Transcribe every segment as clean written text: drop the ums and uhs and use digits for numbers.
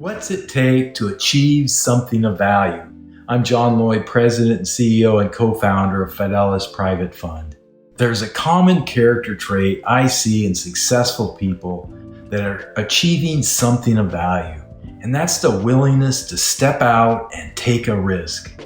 What's it take to achieve something of value? I'm John Lloyd, President and CEO and co-founder of Fidelis Private Fund. There's a common character trait I see in successful people that are achieving something of value, and that's the willingness to step out and take a risk.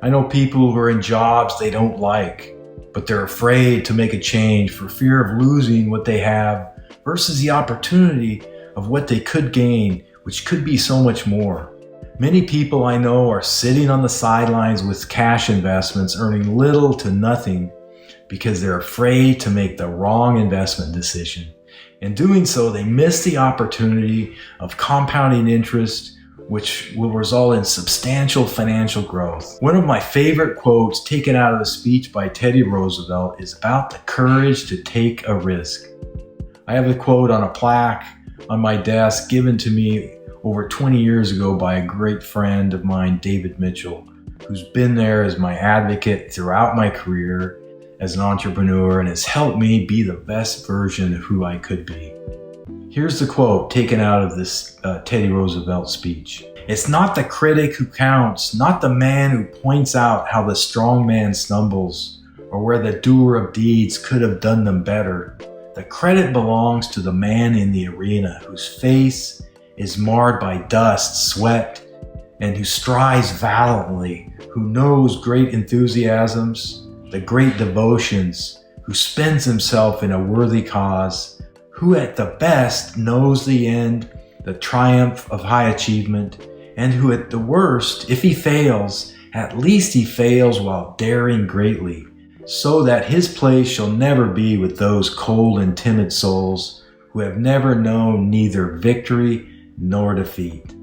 I know people who are in jobs they don't like, but they're afraid to make a change for fear of losing what they have versus the opportunity of what they could gain, which could be so much more. Many people I know are sitting on the sidelines with cash investments, earning little to nothing because they're afraid to make the wrong investment decision. In doing so, they miss the opportunity of compounding interest, which will result in substantial financial growth. One of my favorite quotes taken out of a speech by Teddy Roosevelt is about the courage to take a risk. I have the quote on a plaque on my desk given to me over 20 years ago by a great friend of mine, David Mitchell, who's been there as my advocate throughout my career as an entrepreneur and has helped me be the best version of who I could be. Here's the quote taken out of this Teddy Roosevelt speech. "It's not the critic who counts, not the man who points out how the strong man stumbles or where the doer of deeds could have done them better. The credit belongs to the man in the arena whose face is marred by dust, sweat, and who strives valiantly, who knows great enthusiasms, the great devotions, who spends himself in a worthy cause, who at the best knows the end, the triumph of high achievement, and who at the worst, if he fails, at least he fails while daring greatly, so that his place shall never be with those cold and timid souls who have never known neither victory nor defeat."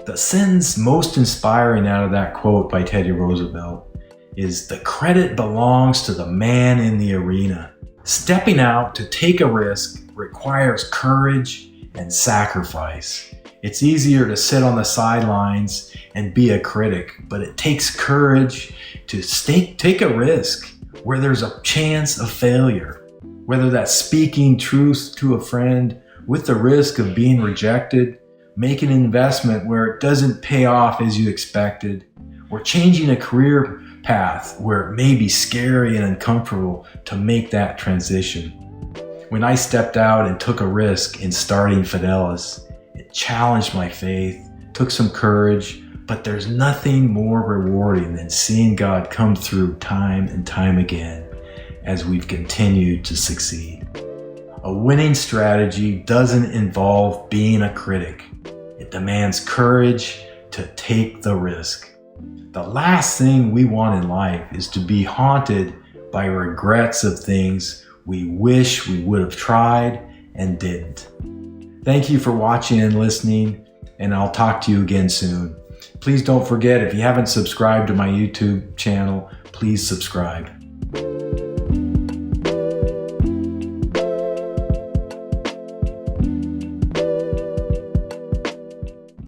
The sentence most inspiring out of that quote by Teddy Roosevelt is, "The credit belongs to the man in the arena." Stepping out to take a risk requires courage and sacrifice. It's easier to sit on the sidelines and be a critic, but it takes courage to take a risk where there's a chance of failure, whether that's speaking truth to a friend with the risk of being rejected, making an investment where it doesn't pay off as you expected, or changing a career path where it may be scary and uncomfortable to make that transition. When I stepped out and took a risk in starting Fidelis, it challenged my faith, took some courage, but there's nothing more rewarding than seeing God come through time and time again as we've continued to succeed. A winning strategy doesn't involve being a critic. It demands courage to take the risk. The last thing we want in life is to be haunted by regrets of things we wish we would have tried and didn't. Thank you for watching and listening, and I'll talk to you again soon. Please don't forget, if you haven't subscribed to my YouTube channel, please subscribe.